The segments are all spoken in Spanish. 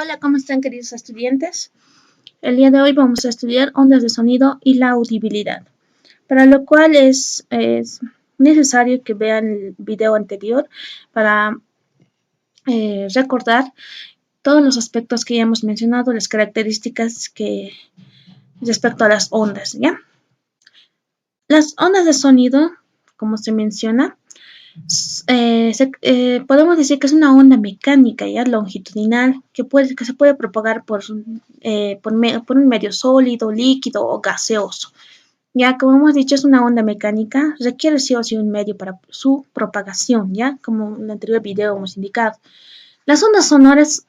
Hola, ¿cómo están, queridos estudiantes? El día de hoy vamos a estudiar ondas de sonido y la audibilidad, para lo cual es necesario que vean el video anterior para recordar todos los aspectos que ya hemos mencionado, las características que respecto a las ondas, ¿ya? Las ondas de sonido, como se menciona, podemos decir que es una onda mecánica ya longitudinal que se puede propagar por un medio sólido, líquido o gaseoso. Ya, como hemos dicho, es una onda mecánica, requiere sí o sí un medio para su propagación, ya, como en el anterior video hemos indicado. Las ondas sonoras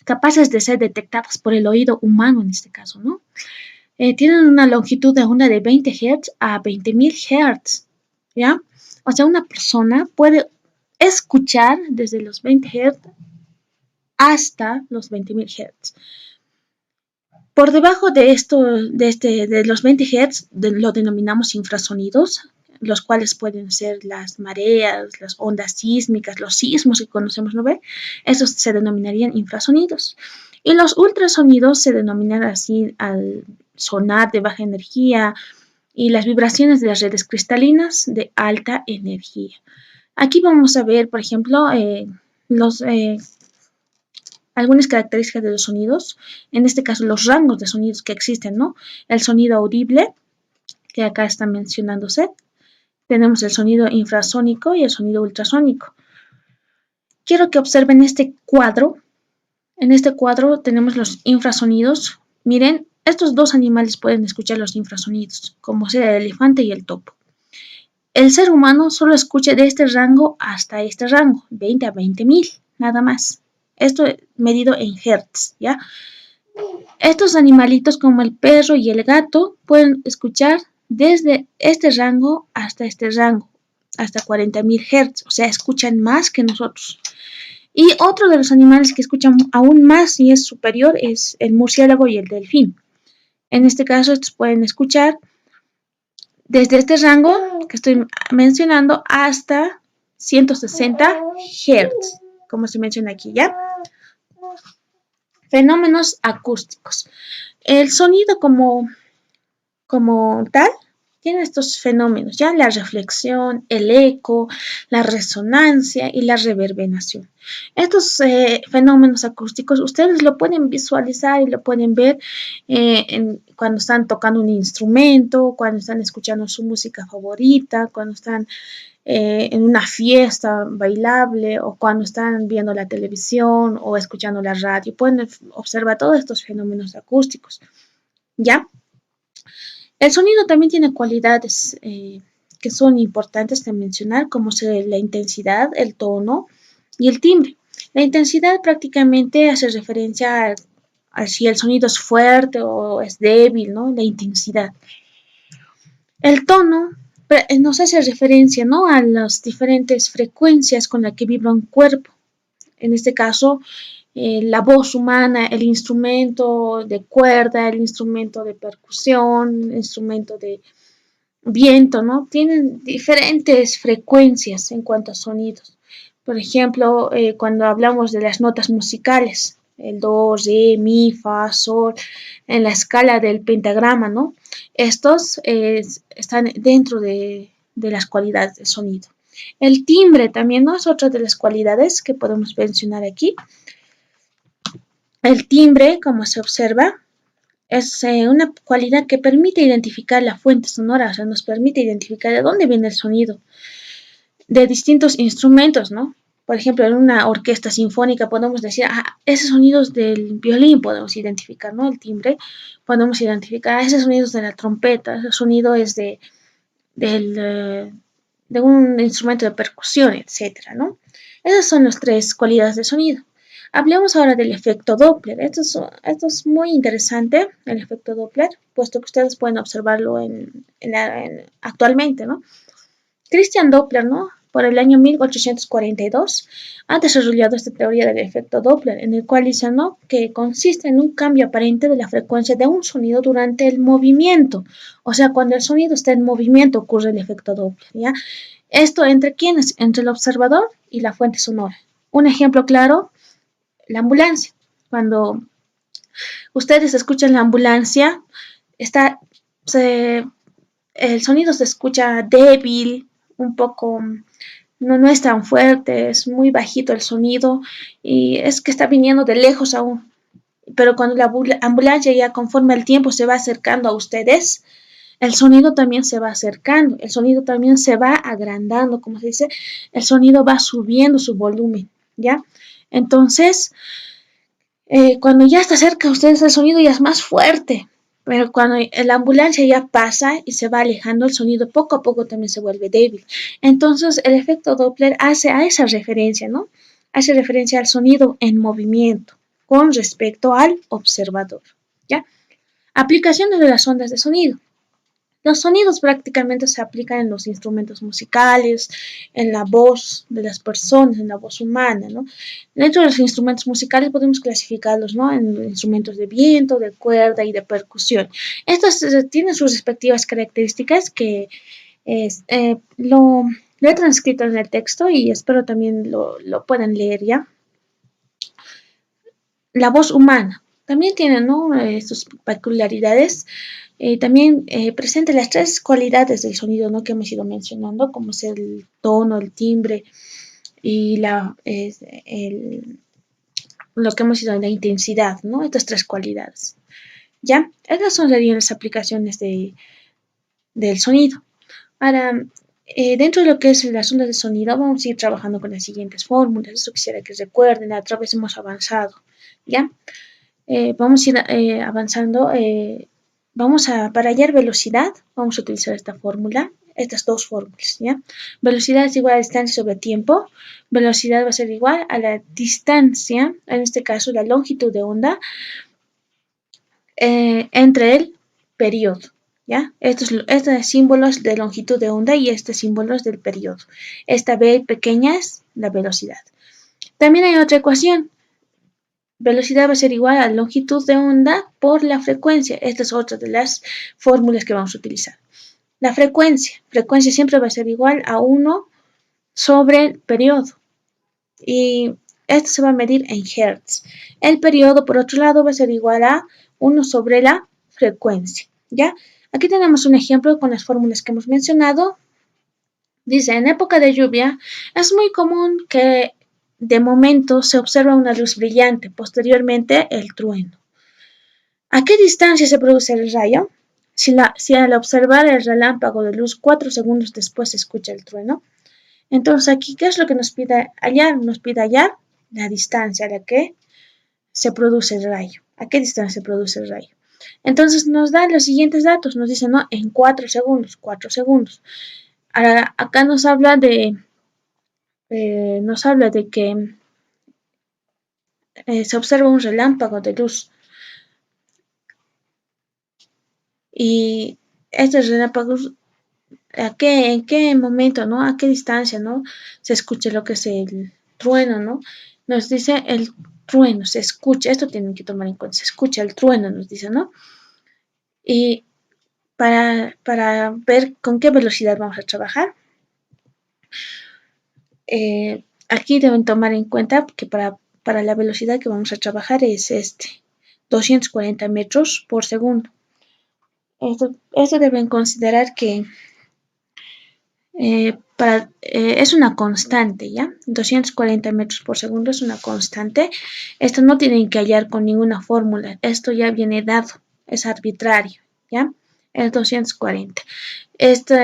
capaces de ser detectadas por el oído humano en este caso, ¿no? Tienen una longitud de onda de 20 Hz a 20.000 Hz, ¿ya? O sea, una persona puede escuchar desde los 20 Hz hasta los 20.000 Hz. Por debajo de los 20 Hz lo denominamos infrasonidos, los cuales pueden ser las mareas, las ondas sísmicas, los sismos que conocemos, ¿no ve? Esos se denominarían infrasonidos. Y los ultrasonidos se denominan así al sonar de baja energía y las vibraciones de las redes cristalinas de alta energía. Aquí vamos a ver, por ejemplo, algunas características de los sonidos, en este caso los rangos de sonidos que existen, ¿no? El sonido audible, que acá está mencionándose. Tenemos el sonido infrasónico y el sonido ultrasónico. Quiero que observen este cuadro. En este cuadro tenemos los infrasonidos. Miren, estos dos animales pueden escuchar los infrasonidos, como sea el elefante y el topo. El ser humano solo escucha de este rango hasta este rango, 20 a 20.000, nada más. Esto medido en hertz, ¿ya? Estos animalitos como el perro y el gato pueden escuchar desde este rango, hasta 40.000 Hz, o sea, escuchan más que nosotros. Y otro de los animales que escuchan aún más y es superior es el murciélago y el delfín. En este caso, estos pueden escuchar desde este rango que estoy mencionando hasta 160 Hz, como se menciona aquí, ¿ya? Fenómenos acústicos. El sonido como tal tiene estos fenómenos, ya la reflexión, el eco, la resonancia y la reverberación. Estos fenómenos acústicos ustedes lo pueden visualizar y lo pueden ver cuando están tocando un instrumento, cuando están escuchando su música favorita, cuando están en una fiesta bailable o cuando están viendo la televisión o escuchando la radio. Pueden observar todos estos fenómenos acústicos, ¿ya? El sonido también tiene cualidades que son importantes de mencionar, como la intensidad, el tono y el timbre. La intensidad prácticamente hace referencia a si el sonido es fuerte o es débil, ¿no? La intensidad. El tono nos hace referencia, ¿no? A las diferentes frecuencias con las que vibra un cuerpo. En este caso, la voz humana, el instrumento de cuerda, el instrumento de percusión, el instrumento de viento, ¿no? Tienen diferentes frecuencias en cuanto a sonidos. Por ejemplo, cuando hablamos de las notas musicales, el do, re, mi, fa, sol, en la escala del pentagrama, ¿no? Estos están dentro de las cualidades del sonido. El timbre también, ¿no? Es otra de las cualidades que podemos mencionar aquí. El timbre, como se observa, es una cualidad que permite identificar la fuente sonora, o sea, nos permite identificar de dónde viene el sonido de distintos instrumentos, ¿no? Por ejemplo, en una orquesta sinfónica podemos decir, esos sonidos del violín podemos identificar, ¿no? El timbre, podemos identificar esos sonidos de la trompeta, ese sonido es de un instrumento de percusión, etcétera, ¿no? Esas son las tres cualidades de sonido. Hablemos ahora del efecto Doppler. Esto es muy interesante, el efecto Doppler, puesto que ustedes pueden observarlo actualmente, ¿no? Christian Doppler, ¿no? Por el año 1842, ha desarrollado esta teoría del efecto Doppler, en el cual dice, ¿no? Que consiste en un cambio aparente de la frecuencia de un sonido durante el movimiento. O sea, cuando el sonido está en movimiento ocurre el efecto Doppler, ¿ya? Esto entre quiénes? Entre el observador y la fuente sonora. Un ejemplo claro, la ambulancia. Cuando ustedes escuchan la ambulancia, está, el sonido se escucha débil, un poco, no es tan fuerte, es muy bajito el sonido y es que está viniendo de lejos aún. Pero cuando la ambulancia ya conforme el tiempo se va acercando a ustedes, el sonido también se va acercando, el sonido también se va agrandando, como se dice, el sonido va subiendo su volumen, ¿ya? Entonces, cuando ya está cerca a ustedes el sonido ya es más fuerte, pero cuando la ambulancia ya pasa y se va alejando, el sonido poco a poco también se vuelve débil. Entonces, el efecto Doppler hace a esa referencia, ¿no? Hace referencia al sonido en movimiento con respecto al observador, ¿ya? Aplicaciones de las ondas de sonido. Los sonidos prácticamente se aplican en los instrumentos musicales, en la voz de las personas, en la voz humana, ¿no? Dentro de los instrumentos musicales podemos clasificarlos, ¿no? En instrumentos de viento, de cuerda y de percusión. Estos tienen sus respectivas características que lo he transcrito en el texto y espero también lo puedan leer ya. La voz humana también tiene, ¿no? Sus peculiaridades. También presenta las tres cualidades del sonido, ¿no? Que hemos ido mencionando, como es el tono, el timbre y lo que hemos ido en la intensidad, ¿no? Estas tres cualidades. ¿Ya? Estas son las aplicaciones del sonido. Ahora, dentro de lo que es las ondas de sonido, vamos a ir trabajando con las siguientes fórmulas. Eso quisiera que recuerden, a través hemos avanzado, ¿ya? Vamos a ir avanzando. Para hallar velocidad, vamos a utilizar esta fórmula, estas dos fórmulas, ¿ya? Velocidad es igual a distancia sobre tiempo. Velocidad va a ser igual a la distancia, en este caso la longitud de onda, entre el periodo, ¿ya? Estos símbolos de longitud de onda y estos símbolos del periodo. Esta B pequeña es la velocidad. También hay otra ecuación. Velocidad va a ser igual a longitud de onda por la frecuencia. Esta es otra de las fórmulas que vamos a utilizar. La frecuencia siempre va a ser igual a 1 sobre el periodo. Y esto se va a medir en hertz. El periodo, por otro lado, va a ser igual a 1 sobre la frecuencia. ¿Ya? Aquí tenemos un ejemplo con las fórmulas que hemos mencionado. Dice, en época de lluvia es muy común que de momento se observa una luz brillante, posteriormente el trueno. ¿A qué distancia se produce el rayo? Si al observar el relámpago de luz 4 segundos después se escucha el trueno. Entonces aquí, ¿qué es lo que nos pide hallar? Nos pide hallar la distancia a la que se produce el rayo. ¿A qué distancia se produce el rayo? Entonces nos da los siguientes datos. Nos dice, ¿no? En 4 segundos, 4 segundos. Ahora, acá nos habla de que se observa un relámpago de luz. Y estos relámpagos, en qué momento, ¿no? A qué distancia, ¿no? Se escucha lo que es el trueno, ¿no? Nos dice el trueno, se escucha, esto tienen que tomar en cuenta, se escucha el trueno, nos dice, ¿no? Y para ver con qué velocidad vamos a trabajar, aquí deben tomar en cuenta que para la velocidad que vamos a trabajar es 240 metros por segundo. Esto deben considerar que es una constante, ¿ya? 240 metros por segundo es una constante. Esto no tienen que hallar con ninguna fórmula. Esto ya viene dado, es arbitrario, ¿ya? Es 240.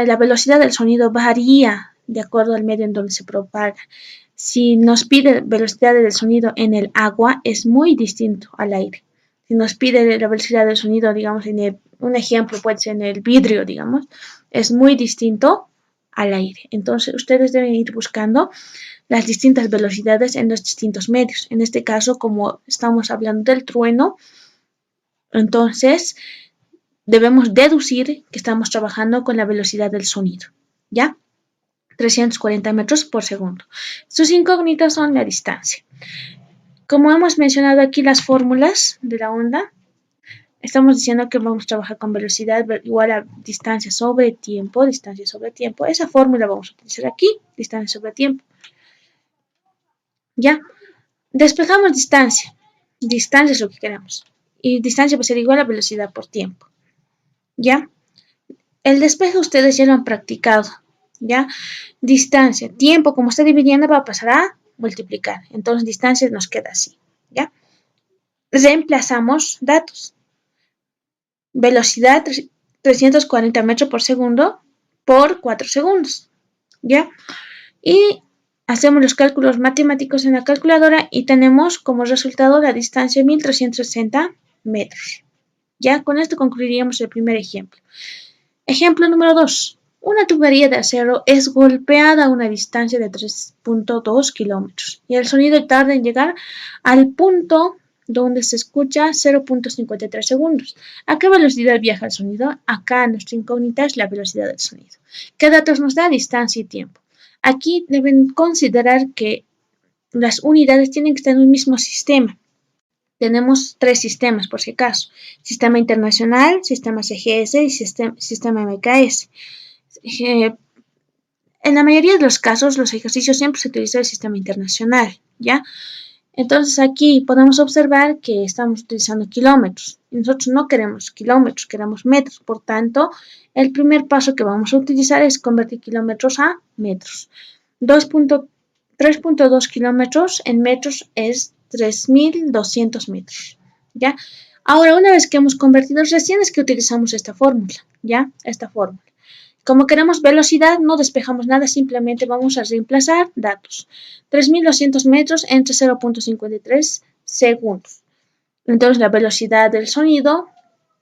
La velocidad del sonido varía de acuerdo al medio en donde se propaga. Si nos pide velocidad del sonido en el agua, es muy distinto al aire. Si nos pide la velocidad del sonido, digamos, un ejemplo puede ser en el vidrio, digamos, es muy distinto al aire. Entonces, ustedes deben ir buscando las distintas velocidades en los distintos medios. En este caso, como estamos hablando del trueno, entonces debemos deducir que estamos trabajando con la velocidad del sonido, ¿ya? 340 metros por segundo. Sus incógnitas son la distancia. Como hemos mencionado aquí las fórmulas de la onda, estamos diciendo que vamos a trabajar con velocidad igual a distancia sobre tiempo, distancia sobre tiempo. Esa fórmula vamos a utilizar aquí, distancia sobre tiempo. Ya, despejamos distancia. distancia es lo que queramos. Y distancia va a ser igual a velocidad por tiempo. ¿Ya? El despeje ustedes ya lo han practicado. ¿Ya? Distancia, tiempo, como está dividiendo, va a pasar a multiplicar. Entonces, distancia nos queda así. ¿Ya? Reemplazamos datos. Velocidad 340 metros por segundo por 4 segundos. ¿Ya? Y hacemos los cálculos matemáticos en la calculadora y tenemos como resultado la distancia 1360 metros. Ya con esto concluiríamos el primer ejemplo. Ejemplo número 2. Una tubería de acero es golpeada a una distancia de 3.2 kilómetros y el sonido tarda en llegar al punto donde se escucha 0.53 segundos. ¿A qué velocidad viaja el sonido? Acá nuestra incógnita es la velocidad del sonido. ¿Qué datos nos da? Distancia y tiempo. Aquí deben considerar que las unidades tienen que estar en un mismo sistema. Tenemos 3 sistemas, por si acaso. Sistema internacional, sistema CGS y sistema MKS. En la mayoría de los casos, los ejercicios siempre se utiliza el sistema internacional, ¿ya? Entonces aquí podemos observar que estamos utilizando kilómetros. Y nosotros no queremos kilómetros, queremos metros. Por tanto, el primer paso que vamos a utilizar es convertir kilómetros a metros. 3.2 kilómetros en metros es 3.200 metros, ¿ya? Ahora, una vez que hemos convertido, recién es que utilizamos esta fórmula, ¿ya? Esta fórmula. Como queremos velocidad, no despejamos nada, simplemente vamos a reemplazar datos. 3.200 metros entre 0.53 segundos. Entonces, la velocidad del sonido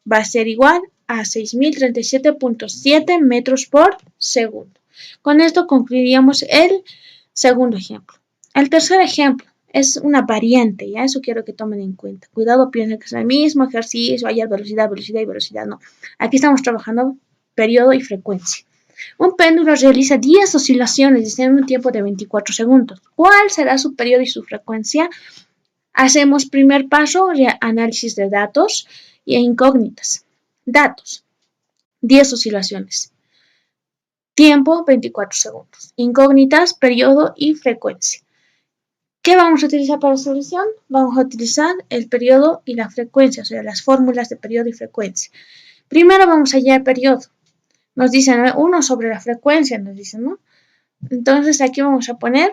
va a ser igual a 6.037.7 metros por segundo. Con esto concluiríamos el segundo ejemplo. El tercer ejemplo es una variante, ¿ya? Eso quiero que tomen en cuenta. Cuidado, piensen que es el mismo ejercicio, hay velocidad, velocidad y velocidad. No, aquí estamos trabajando periodo y frecuencia. Un péndulo realiza 10 oscilaciones en un tiempo de 24 segundos. ¿Cuál será su periodo y su frecuencia? Hacemos primer paso, análisis de datos e incógnitas. Datos, 10 oscilaciones. Tiempo, 24 segundos. Incógnitas, periodo y frecuencia. ¿Qué vamos a utilizar para la solución? Vamos a utilizar el periodo y la frecuencia, o sea, las fórmulas de periodo y frecuencia. Primero vamos a hallar el periodo. Nos dicen 1 sobre la frecuencia, nos dicen, ¿no? Entonces aquí vamos a poner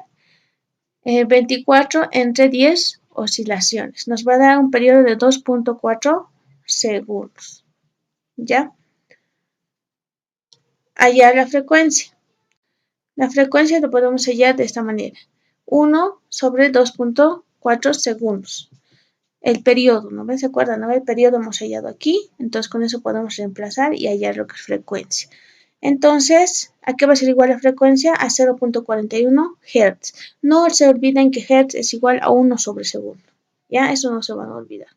24 entre 10 oscilaciones. Nos va a dar un periodo de 2.4 segundos. ¿Ya? Hallar la frecuencia. La frecuencia lo podemos hallar de esta manera. 1 sobre 2.4 segundos. El periodo, ¿no? ¿Se acuerdan? ¿No? El periodo hemos hallado aquí. Entonces con eso podemos reemplazar y hallar lo que es frecuencia. Entonces, ¿a qué va a ser igual la frecuencia? A 0.41 Hz. No se olviden que Hz es igual a 1 sobre segundo. ¿Ya? Eso no se van a olvidar.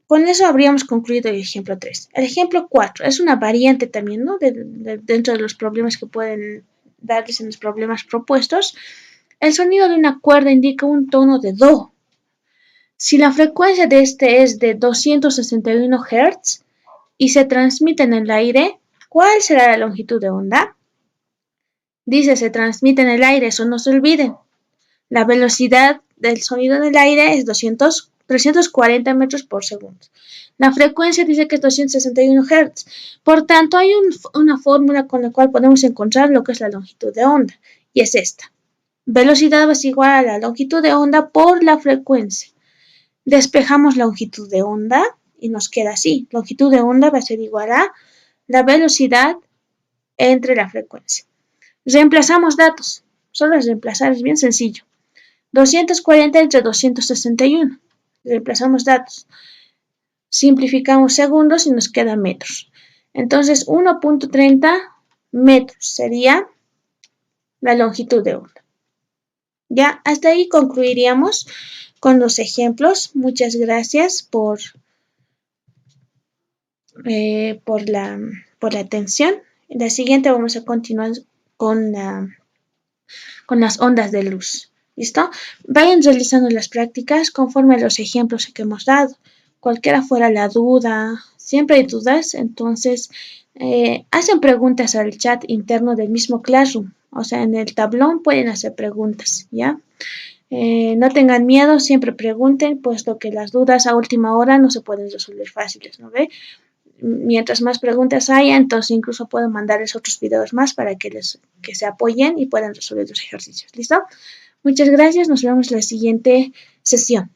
Con eso habríamos concluido el ejemplo 3. El ejemplo 4 es una variante también, ¿no? Dentro de los problemas que pueden darles en los problemas propuestos. El sonido de una cuerda indica un tono de Do. Si la frecuencia de este es de 261 Hz y se transmite en el aire, ¿cuál será la longitud de onda? Dice, se transmite en el aire, eso no se olviden. La velocidad del sonido en el aire es 340 metros por segundo. La frecuencia dice que es 261 Hz. Por tanto, hay una fórmula con la cual podemos encontrar lo que es la longitud de onda. Y es esta. Velocidad es igual a la longitud de onda por la frecuencia. Despejamos la longitud de onda y nos queda así. Longitud de onda va a ser igual a la velocidad entre la frecuencia. Reemplazamos datos. Solo es reemplazar, es bien sencillo. 240 entre 261. Reemplazamos datos. Simplificamos segundos y nos queda metros. Entonces 1.30 metros sería la longitud de onda. Ya, hasta ahí concluiríamos con los ejemplos. Muchas gracias por la atención. En la siguiente vamos a continuar con las ondas de luz. ¿Listo? Vayan realizando las prácticas conforme a los ejemplos que hemos dado. Cualquiera fuera la duda, siempre hay dudas, entonces hacen preguntas al chat interno del mismo Classroom. O sea, en el tablón pueden hacer preguntas, ¿ya? No tengan miedo, siempre pregunten, puesto que las dudas a última hora no se pueden resolver fáciles, ¿no ve? Mientras más preguntas haya, entonces incluso puedo mandarles otros videos más para que se apoyen y puedan resolver los ejercicios. ¿Listo? Muchas gracias, nos vemos en la siguiente sesión.